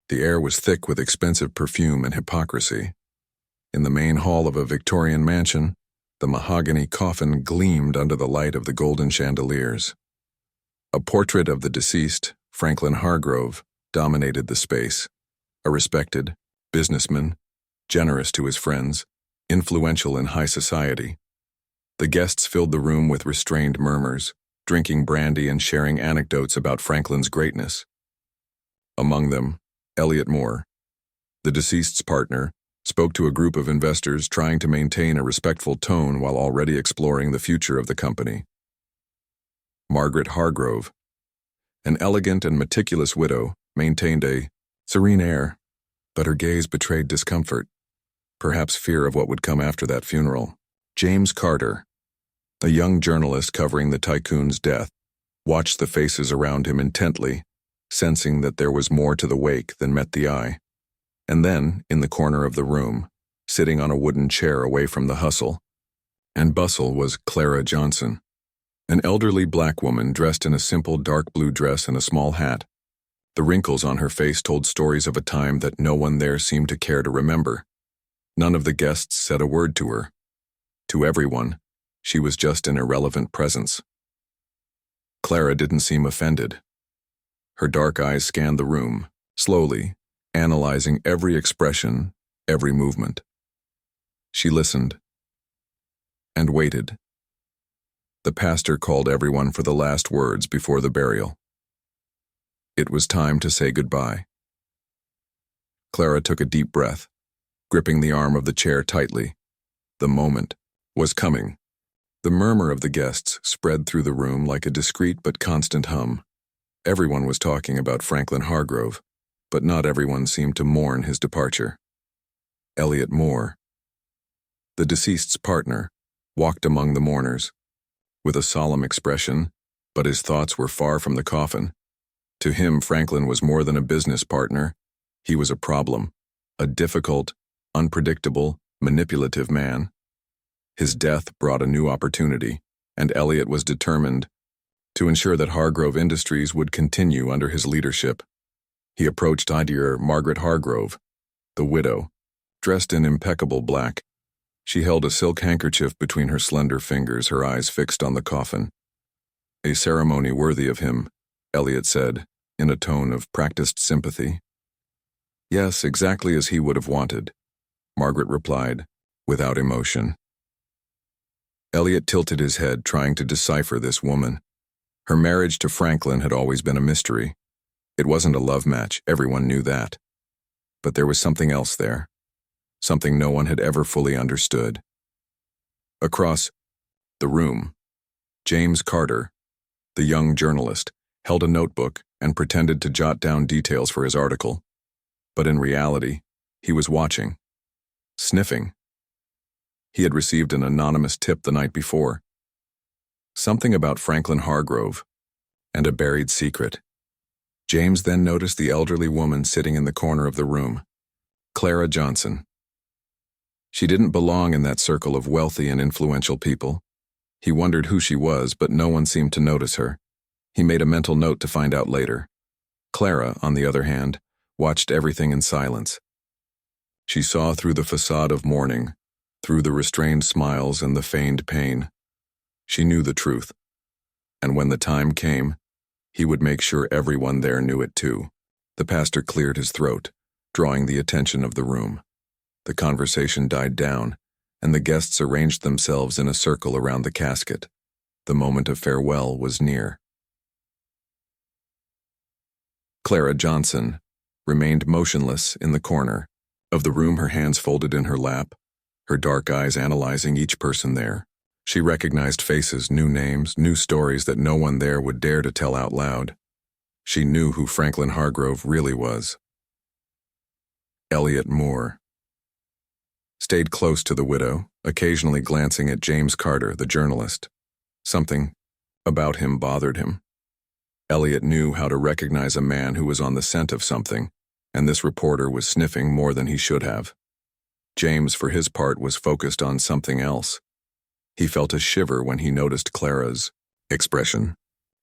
The air was thick with expensive perfume and hypocrisy. In the main hall of a Victorian mansion, the mahogany coffin gleamed under the light of the golden chandeliers. A portrait of the deceased, Franklin Hargrove, dominated the space. A respected businessman, generous to his friends, influential in high society. The guests filled the room with restrained murmurs, drinking brandy and sharing anecdotes about Franklin's greatness. Among them, Elliot Moore, the deceased's partner, spoke to a group of investors trying to maintain a respectful tone while already exploring the future of the company. Margaret Hargrove, an elegant and meticulous widow, maintained a serene air, but her gaze betrayed discomfort, perhaps fear of what would come after that funeral. James Carter, a young journalist covering the tycoon's death, watched the faces around him intently, sensing that there was more to the wake than met the eye. And then, in the corner of the room, sitting on a wooden chair away from the hustle and bustle, was Clara Johnson, an elderly black woman dressed in a simple dark blue dress and a small hat. The wrinkles on her face told stories of a time that no one there seemed to care to remember. None of the guests said a word to her. To everyone, she was just an irrelevant presence. Clara didn't seem offended. Her dark eyes scanned the room, slowly, analyzing every expression, every movement. She listened and waited. The pastor called everyone for the last words before the burial. It was time to say goodbye. Clara took a deep breath, gripping the arm of the chair tightly. The moment was coming. The murmur of the guests spread through the room like a discreet but constant hum. Everyone was talking about Franklin Hargrove, but not everyone seemed to mourn his departure. Elliot Moore, the deceased's partner, walked among the mourners, with a solemn expression, but his thoughts were far from the coffin. To him, Franklin was more than a business partner. He was a problem, a difficult, unpredictable, manipulative man. His death brought a new opportunity, and Elliot was determined to ensure that Hargrove Industries would continue under his leadership. He approached Margaret Hargrove, the widow, dressed in impeccable black. She held a silk handkerchief between her slender fingers, her eyes fixed on the coffin. A ceremony worthy of him, Elliot said, in a tone of practiced sympathy. Yes, exactly as he would have wanted, Margaret replied, without emotion. Elliot tilted his head, trying to decipher this woman. Her marriage to Franklin had always been a mystery. It wasn't a love match, everyone knew that. But there was something else there, something no one had ever fully understood. Across the room, James Carter, the young journalist, held a notebook and pretended to jot down details for his article. But in reality, he was watching, sniffing. He had received an anonymous tip the night before. Something about Franklin Hargrove and a buried secret. James then noticed the elderly woman sitting in the corner of the room, Clara Johnson. She didn't belong in that circle of wealthy and influential people. He wondered who she was, but no one seemed to notice her. He made a mental note to find out later. Clara, on the other hand, watched everything in silence. She saw through the facade of mourning, through the restrained smiles and the feigned pain. She knew the truth, and when the time came, he would make sure everyone there knew it too. The pastor cleared his throat, drawing the attention of the room. The conversation died down, and the guests arranged themselves in a circle around the casket. The moment of farewell was near. Clara Johnson remained motionless in the corner of the room, her hands folded in her lap, her dark eyes analyzing each person there. She recognized faces, new names, new stories that no one there would dare to tell out loud. She knew who Franklin Hargrove really was. Elliot Moore stayed close to the widow, occasionally glancing at James Carter, the journalist. Something about him bothered him. Elliot knew how to recognize a man who was on the scent of something, and this reporter was sniffing more than he should have. James, for his part, was focused on something else. He felt a shiver when he noticed Clara's expression.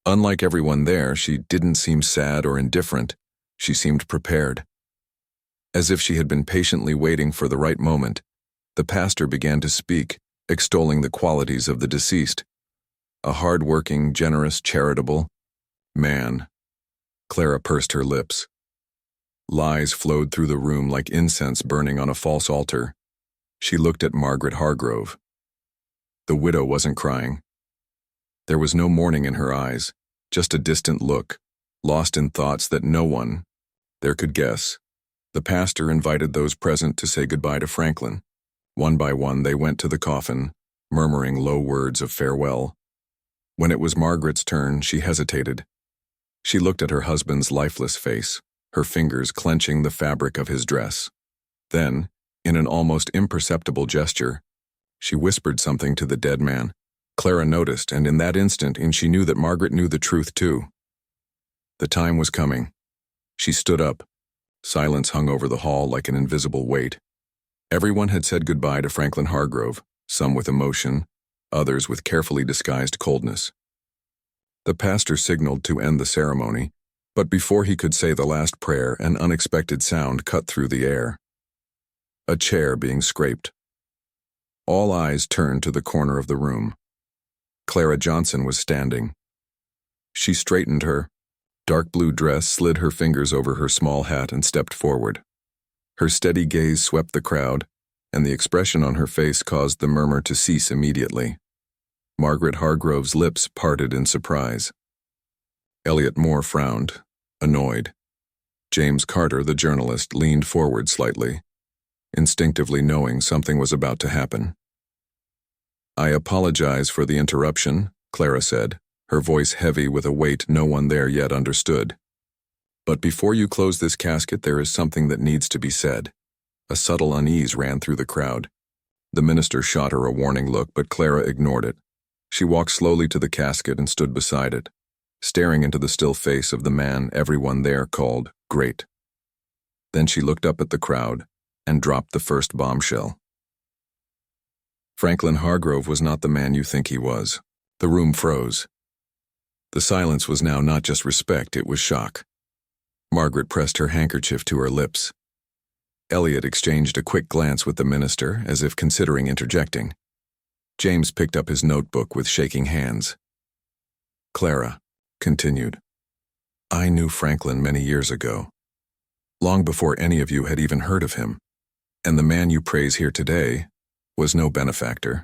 Unlike everyone there, she didn't seem sad or indifferent. She seemed prepared. As if she had been patiently waiting for the right moment, the pastor began to speak, extolling the qualities of the deceased. A hard-working, generous, charitable man. Clara pursed her lips. Lies flowed through the room like incense burning on a false altar. She looked at Margaret Hargrove. The widow wasn't crying. There was no mourning in her eyes, just a distant look, lost in thoughts that no one there could guess. The pastor invited those present to say goodbye to Franklin. One by one they went to the coffin, murmuring low words of farewell. When it was Margaret's turn, she hesitated. She looked at her husband's lifeless face, her fingers clenching the fabric of his dress. Then, in an almost imperceptible gesture, she whispered something to the dead man. Clara noticed, and in that instant she knew that Margaret knew the truth too. The time was coming. She stood up. Silence hung over the hall like an invisible weight. Everyone had said goodbye to Franklin Hargrove, some with emotion, others with carefully disguised coldness. The pastor signaled to end the ceremony, but before he could say the last prayer, an unexpected sound cut through the air. A chair being scraped. All eyes turned to the corner of the room. Clara Johnson was standing. She straightened her dark blue dress, slid her fingers over her small hat, and stepped forward. Her steady gaze swept the crowd, and the expression on her face caused the murmur to cease immediately. Margaret Hargrove's lips parted in surprise. Elliot Moore frowned, annoyed. James Carter, the journalist, leaned forward slightly, instinctively knowing something was about to happen. "I apologize for the interruption," Clara said, her voice heavy with a weight no one there yet understood. "But before you close this casket, there is something that needs to be said." A subtle unease ran through the crowd. The minister shot her a warning look, but Clara ignored it. She walked slowly to the casket and stood beside it, staring into the still face of the man everyone there called great. Then she looked up at the crowd and dropped the first bombshell. Franklin Hargrove was not the man you think he was. The room froze. The silence was now not just respect, it was shock. Margaret pressed her handkerchief to her lips. Elliot exchanged a quick glance with the minister, as if considering interjecting. James picked up his notebook with shaking hands. "Clara," continued, "I knew Franklin many years ago, long before any of you had even heard of him, and the man you praise here today was no benefactor.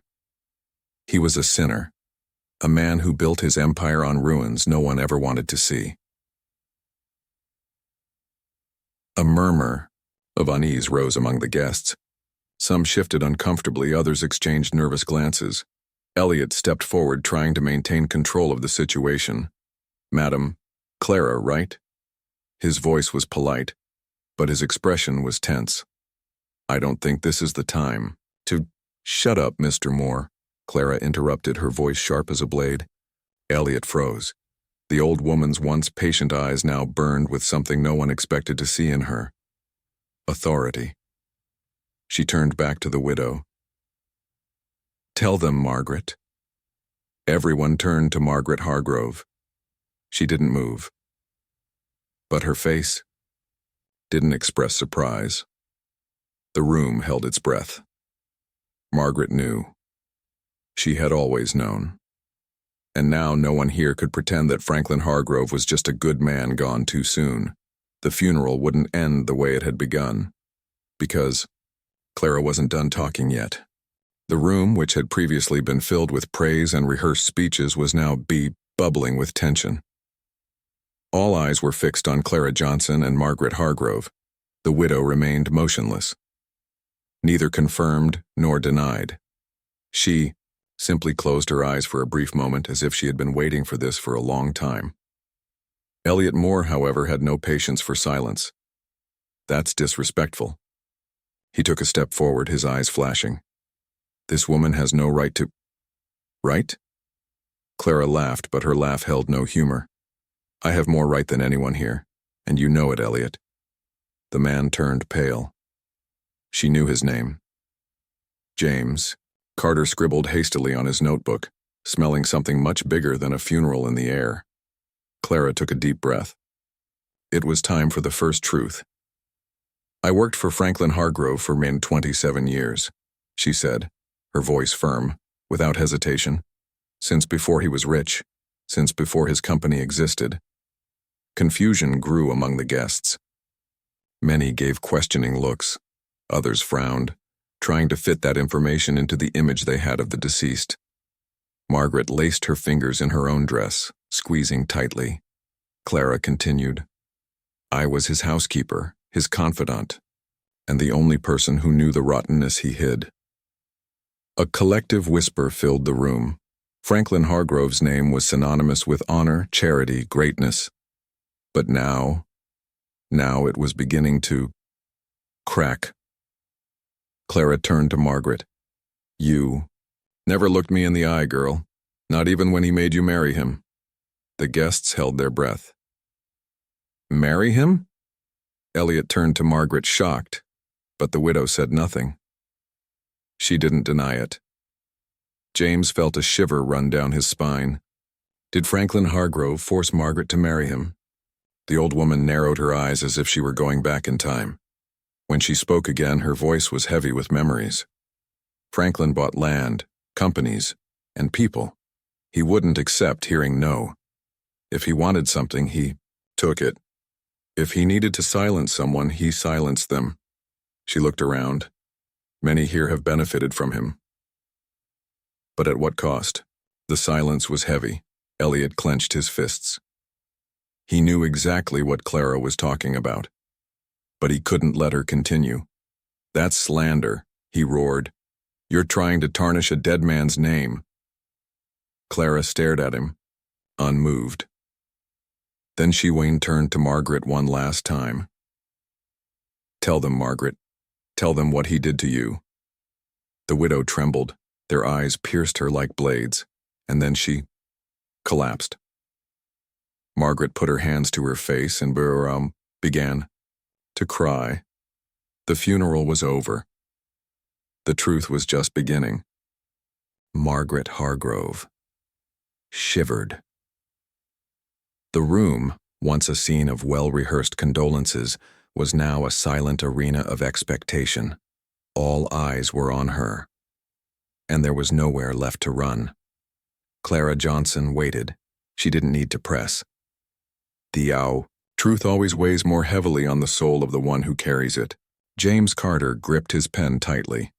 He was a sinner, a man who built his empire on ruins no one ever wanted to see." A murmur of unease rose among the guests. Some shifted uncomfortably, others exchanged nervous glances. Elliot stepped forward, trying to maintain control of the situation. "Madam, Clara, right?" His voice was polite, but his expression was tense. "I don't think this is the time to—" "Shut up, Mr. Moore," Clara interrupted, her voice sharp as a blade. Elliot froze. The old woman's once patient eyes now burned with something no one expected to see in her. Authority. She turned back to the widow. "Tell them, Margaret." Everyone turned to Margaret Hargrove. She didn't move. But her face didn't express surprise. The room held its breath. Margaret knew. She had always known. And now no one here could pretend that Franklin Hargrove was just a good man gone too soon. The funeral wouldn't end the way it had begun. Because Clara wasn't done talking yet. The room, which had previously been filled with praise and rehearsed speeches, was now bubbling with tension. All eyes were fixed on Clara Johnson and Margaret Hargrove. The widow remained motionless. Neither confirmed nor denied. She simply closed her eyes for a brief moment, as if she had been waiting for this for a long time. Elliot Moore, however, had no patience for silence. "That's disrespectful." He took a step forward, his eyes flashing. "This woman has no right to—" "Right?" Clara laughed, but her laugh held no humor. "I have more right than anyone here, and you know it, Elliot." The man turned pale. She knew his name. James. Carter scribbled hastily on his notebook, smelling something much bigger than a funeral in the air. Clara took a deep breath. It was time for the first truth. I worked for Franklin Hargrove for 27 years, she said, her voice firm, without hesitation. Since before he was rich, since before his company existed. Confusion grew among the guests. Many gave questioning looks. Others frowned, trying to fit that information into the image they had of the deceased. Margaret laced her fingers in her own dress, squeezing tightly. Clara continued. I was his housekeeper, his confidant, and the only person who knew the rottenness he hid. A collective whisper filled the room. Franklin Hargrove's name was synonymous with honor, charity, greatness. But now it was beginning to crack. Clara turned to Margaret. You never looked me in the eye, girl, not even when he made you marry him. The guests held their breath. Marry him? Elliot turned to Margaret, shocked, but the widow said nothing. She didn't deny it. James felt a shiver run down his spine. Did Franklin Hargrove force Margaret to marry him? The old woman narrowed her eyes as if she were going back in time. When she spoke again, her voice was heavy with memories. Franklin bought land, companies, and people. He wouldn't accept hearing no. If he wanted something, he took it. If he needed to silence someone, he silenced them. She looked around. Many here have benefited from him. But at what cost? The silence was heavy. Elliot clenched his fists. He knew exactly what Clara was talking about. But he couldn't let her continue. That's slander, he roared. You're trying to tarnish a dead man's name. Clara stared at him, unmoved. Then she turned to Margaret one last time. Tell them, Margaret. Tell them what he did to you. The widow trembled. Their eyes pierced her like blades, and then she collapsed. Margaret put her hands to her face and began to cry. The funeral was over. The truth was just beginning. Margaret Hargrove shivered. The room, once a scene of well-rehearsed condolences, was now a silent arena of expectation. All eyes were on her. And there was nowhere left to run. Clara Johnson waited. She didn't need to press. Truth always weighs more heavily on the soul of the one who carries it. James Carter gripped his pen tightly.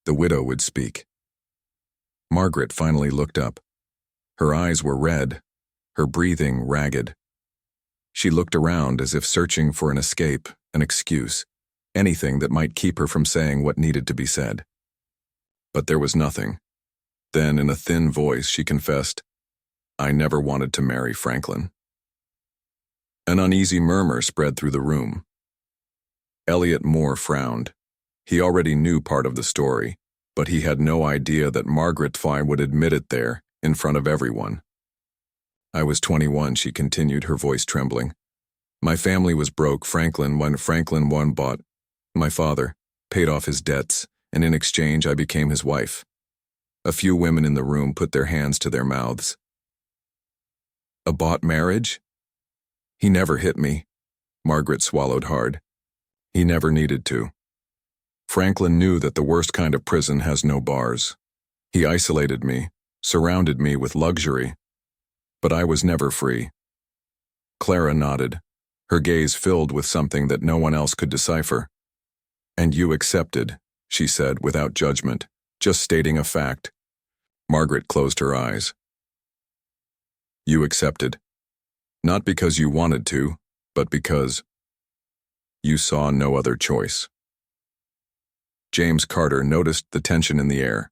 The widow would speak. Margaret finally looked up. Her eyes were red, her breathing ragged. She looked around as if searching for an escape, an excuse, anything that might keep her from saying what needed to be said. But there was nothing. Then, in a thin voice, she confessed, I never wanted to marry Franklin. An uneasy murmur spread through the room. Elliot Moore frowned. He already knew part of the story, but he had no idea that Margaret Fye would admit it there, in front of everyone. I was 21, she continued, her voice trembling. My family was broke. When Franklin bought my father, paid off his debts, and in exchange I became his wife. A few women in the room put their hands to their mouths. A bought marriage? He never hit me. Margaret swallowed hard. He never needed to. Franklin knew that the worst kind of prison has no bars. He isolated me, surrounded me with luxury. But I was never free. Clara nodded, her gaze filled with something that no one else could decipher. And you accepted, she said without judgment, just stating a fact. Margaret closed her eyes. You accepted. Not because you wanted to, but because you saw no other choice. James Carter noticed the tension in the air.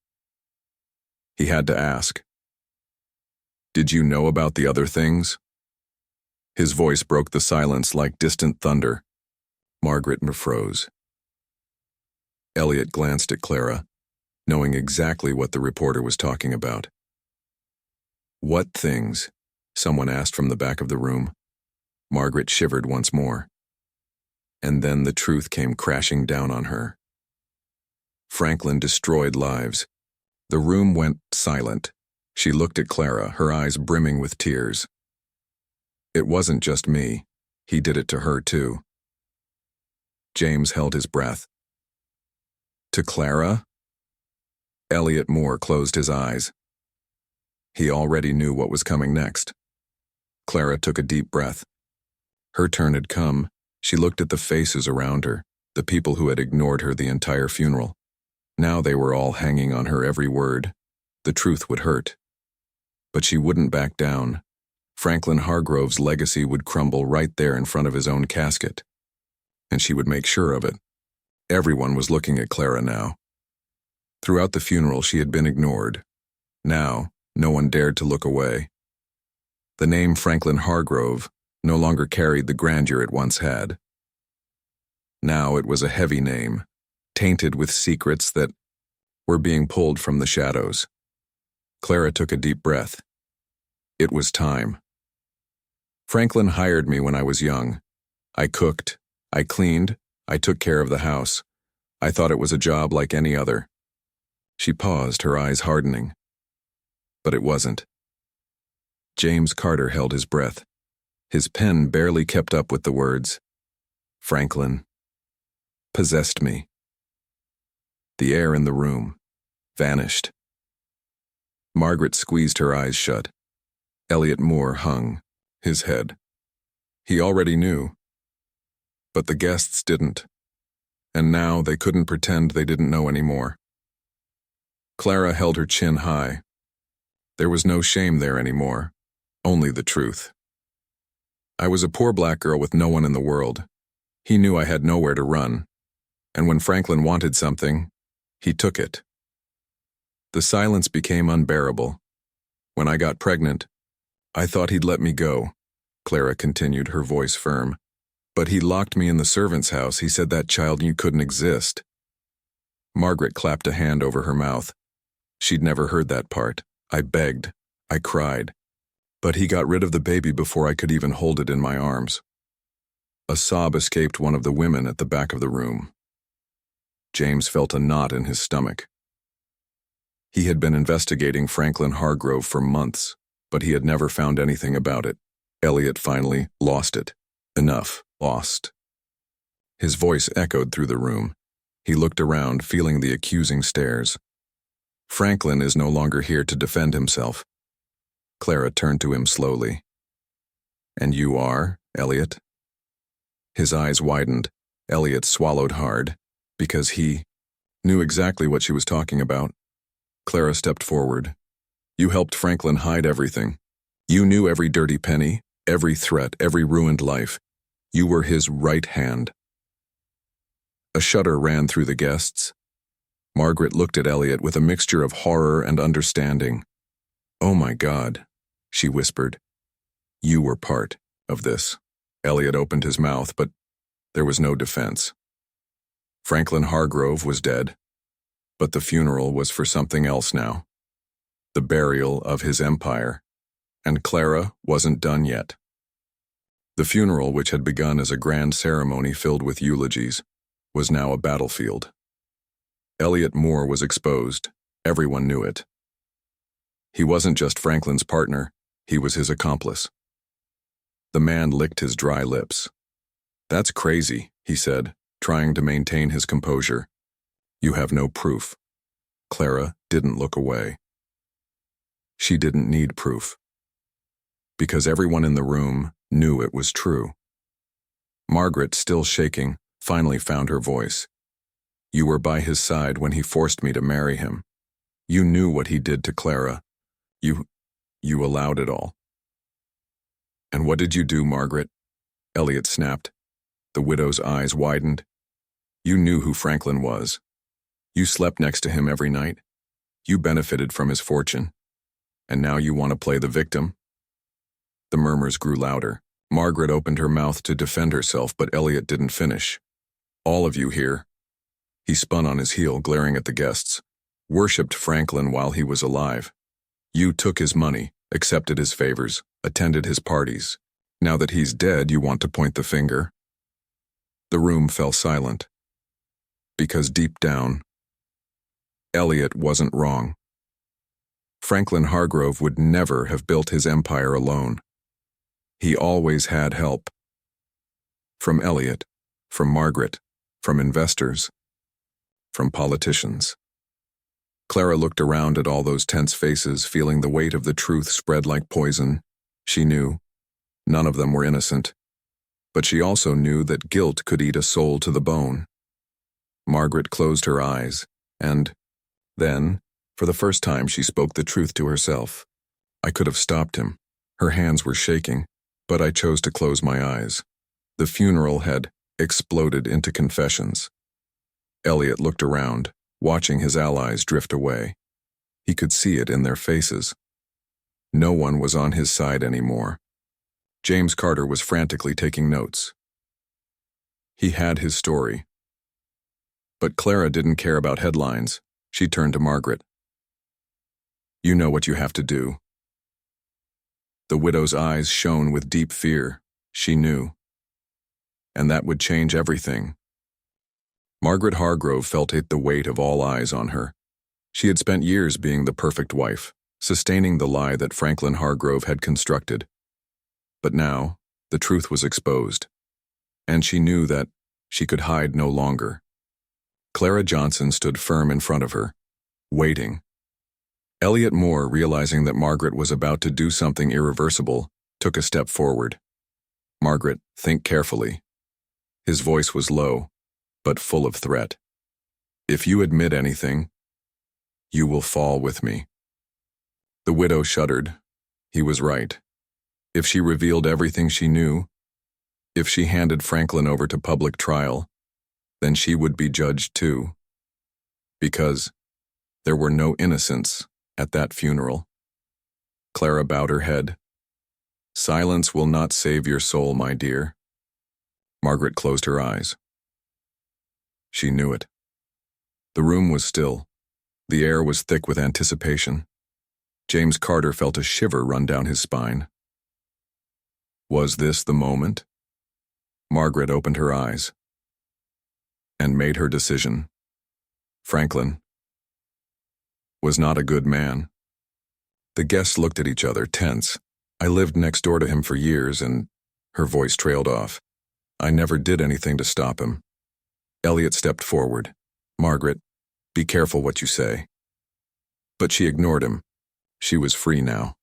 He had to ask. Did you know about the other things? His voice broke the silence like distant thunder. Margaret froze. Elliot glanced at Clara, knowing exactly what the reporter was talking about. What things? Someone asked from the back of the room. Margaret shivered once more. And then the truth came crashing down on her. Franklin destroyed lives. The room went silent. She looked at Clara, her eyes brimming with tears. It wasn't just me. He did it to her too. James held his breath. To Clara? Elliot Moore closed his eyes. He already knew what was coming next. Clara took a deep breath. Her turn had come. She looked at the faces around her, the people who had ignored her the entire funeral. Now they were all hanging on her every word. The truth would hurt. But she wouldn't back down. Franklin Hargrove's legacy would crumble right there in front of his own casket. And she would make sure of it. Everyone was looking at Clara now. Throughout the funeral, she had been ignored. Now, no one dared to look away. The name Franklin Hargrove no longer carried the grandeur it once had. Now it was a heavy name, tainted with secrets that were being pulled from the shadows. Clara took a deep breath. It was time. Franklin hired me when I was young. I cooked, I cleaned, I took care of the house. I thought it was a job like any other. She paused, her eyes hardening. But it wasn't. James Carter held his breath. His pen barely kept up with the words. Franklin possessed me. The air in the room vanished. Margaret squeezed her eyes shut. Elliot Moore hung his head. He already knew. But the guests didn't. And now they couldn't pretend they didn't know anymore. Clara held her chin high. There was no shame there anymore, only the truth. I was a poor black girl with no one in the world. He knew I had nowhere to run. And when Franklin wanted something, he took it. The silence became unbearable. When I got pregnant, I thought he'd let me go, Clara continued, her voice firm. But he locked me in the servant's house. He said that child you couldn't exist. Margaret clapped a hand over her mouth. She'd never heard that part. I begged. I cried. But he got rid of the baby before I could even hold it in my arms. A sob escaped one of the women at the back of the room. James felt a knot in his stomach. He had been investigating Franklin Hargrove for months, but he had never found anything about it. Elliot finally lost it. Enough. Lost. His voice echoed through the room. He looked around, feeling the accusing stares. Franklin is no longer here to defend himself. Clara turned to him slowly. And you are, Elliot? His eyes widened. Elliot swallowed hard, because he knew exactly what she was talking about. Clara stepped forward. You helped Franklin hide everything. You knew every dirty penny, every threat, every ruined life. You were his right hand. A shudder ran through the guests. Margaret looked at Elliot with a mixture of horror and understanding. Oh my God, she whispered. You were part of this. Elliot opened his mouth, but there was no defense. Franklin Hargrove was dead, but the funeral was for something else now. The burial of his empire. And Clara wasn't done yet. The funeral, which had begun as a grand ceremony filled with eulogies, was now a battlefield. Elliot Moore was exposed. Everyone knew it. He wasn't just Franklin's partner, he was his accomplice. The man licked his dry lips. That's crazy, he said, trying to maintain his composure. You have no proof. Clara didn't look away. She didn't need proof. Because everyone in the room knew it was true. Margaret, still shaking, finally found her voice. You were by his side when he forced me to marry him. You knew what he did to Clara. You allowed it all. And what did you do, Margaret? Elliot snapped. The widow's eyes widened. You knew who Franklin was. You slept next to him every night. You benefited from his fortune. And now you want to play the victim? The murmurs grew louder. Margaret opened her mouth to defend herself, but Elliot didn't finish. All of you here. He spun on his heel, glaring at the guests. Worshipped Franklin while he was alive. You took his money, accepted his favors, attended his parties. Now that he's dead, you want to point the finger? The room fell silent. Because deep down, Elliot wasn't wrong. Franklin Hargrove would never have built his empire alone. He always had help. From Elliot, from Margaret, from investors, from politicians. Clara looked around at all those tense faces, feeling the weight of the truth spread like poison. She knew none of them were innocent, but she also knew that guilt could eat a soul to the bone. Margaret closed her eyes, and then, for the first time, she spoke the truth to herself. I could have stopped him. Her hands were shaking, but I chose to close my eyes. The funeral had exploded into confessions. Elliot looked around, watching his allies drift away. He could see it in their faces. No one was on his side anymore. James Carter was frantically taking notes. He had his story. But Clara didn't care about headlines. She turned to Margaret. "You know what you have to do." The widow's eyes shone with deep fear. She knew. And that would change everything. Margaret Hargrove felt the weight of all eyes on her. She had spent years being the perfect wife, sustaining the lie that Franklin Hargrove had constructed. But now, the truth was exposed, and she knew that she could hide no longer. Clara Johnson stood firm in front of her, waiting. Elliot Moore, realizing that Margaret was about to do something irreversible, took a step forward. "Margaret, think carefully." His voice was low, but full of threat. "If you admit anything, you will fall with me." The widow shuddered. He was right. If she revealed everything she knew, if she handed Franklin over to public trial, then she would be judged too. Because there were no innocents at that funeral. Clara bowed her head. "Silence will not save your soul, my dear." Margaret closed her eyes. She knew it. The room was still. The air was thick with anticipation. James Carter felt a shiver run down his spine. Was this the moment? Margaret opened her eyes and made her decision. Franklin was not a good man. The guests looked at each other, tense. "I lived next door to him for years, and..." Her voice trailed off. "I never did anything to stop him." Elliot stepped forward. "Margaret, be careful what you say." But she ignored him. She was free now.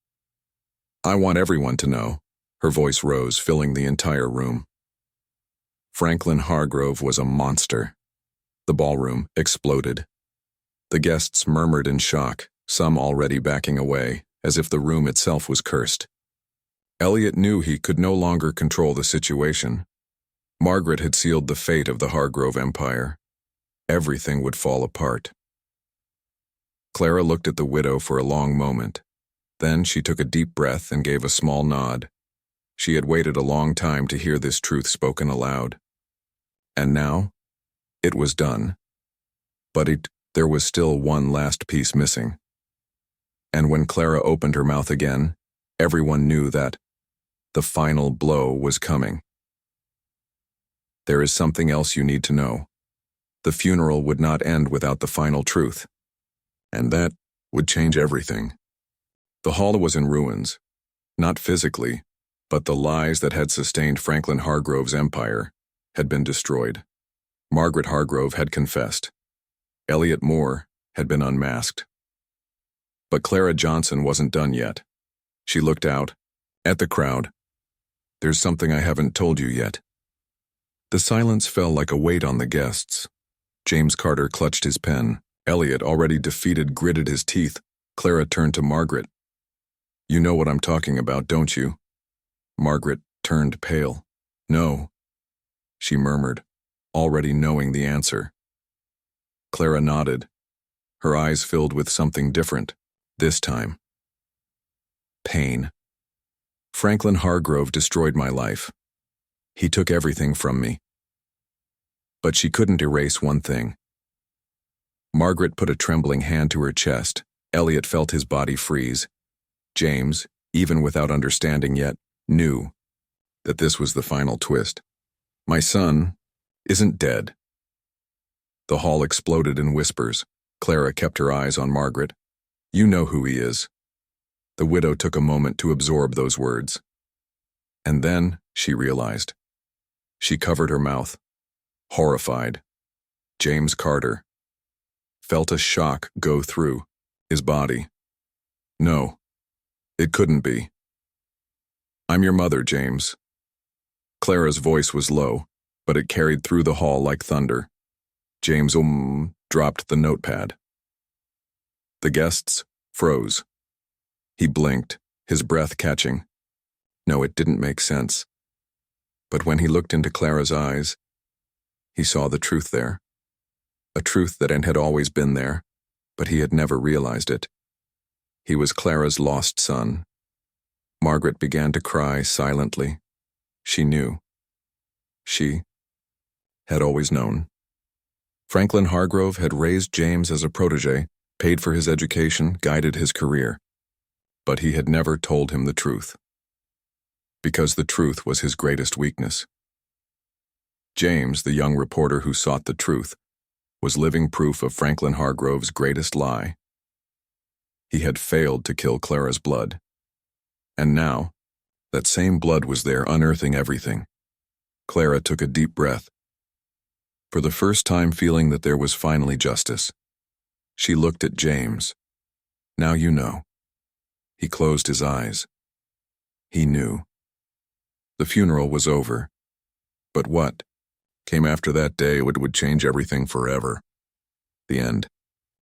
"I want everyone to know." Her voice rose, filling the entire room. Franklin Hargrove was a monster. The ballroom exploded. The guests murmured in shock, some already backing away, as if the room itself was cursed. Elliot knew he could no longer control the situation. Margaret had sealed the fate of the Hargrove empire. Everything would fall apart. Clara looked at the widow for a long moment. Then she took a deep breath and gave a small nod. She had waited a long time to hear this truth spoken aloud. And now, it was done. But there was still one last piece missing. And when Clara opened her mouth again, everyone knew that the final blow was coming. "There is something else you need to know. The funeral would not end without the final truth. And that would change everything." The hall was in ruins, not physically, but the lies that had sustained Franklin Hargrove's empire had been destroyed. Margaret Hargrove had confessed. Elliot Moore had been unmasked. But Clara Johnson wasn't done yet. She looked out at the crowd. "There's something I haven't told you yet." The silence fell like a weight on the guests. James Carter clutched his pen. Elliot, already defeated, gritted his teeth. Clara turned to Margaret. "You know what I'm talking about, don't you?" Margaret turned pale. "No," she murmured, already knowing the answer. Clara nodded. Her eyes filled with something different, this time. Pain. Franklin Hargrove destroyed my life. He took everything from me. But she couldn't erase one thing. Margaret put a trembling hand to her chest. Elliot felt his body freeze. James, even without understanding yet, knew that this was the final twist. "My son isn't dead." The hall exploded in whispers. Clara kept her eyes on Margaret. "You know who he is." The widow took a moment to absorb those words. And then she realized. She covered her mouth, horrified. James Carter, felt a shock go through his body. No, it couldn't be. I'm your mother, James. Clara's voice was low, but it carried through the hall like thunder. James dropped the notepad. The guests froze. He blinked, his breath catching. No, it didn't make sense. But when he looked into Clara's eyes, he saw the truth there. A truth that had always been there, but he had never realized it. He was Clara's lost son. Margaret began to cry silently. She knew. She had always known. Franklin Hargrove had raised James as a protege, paid for his education, guided his career. But he had never told him the truth. Because the truth was his greatest weakness. James, the young reporter who sought the truth, was living proof of Franklin Hargrove's greatest lie. He had failed to kill Clara's blood. And now, that same blood was there unearthing everything. Clara took a deep breath. For the first time feeling that there was finally justice. She looked at James. Now you know. He closed his eyes. He knew. The funeral was over. But what came after that day would change everything forever. The end.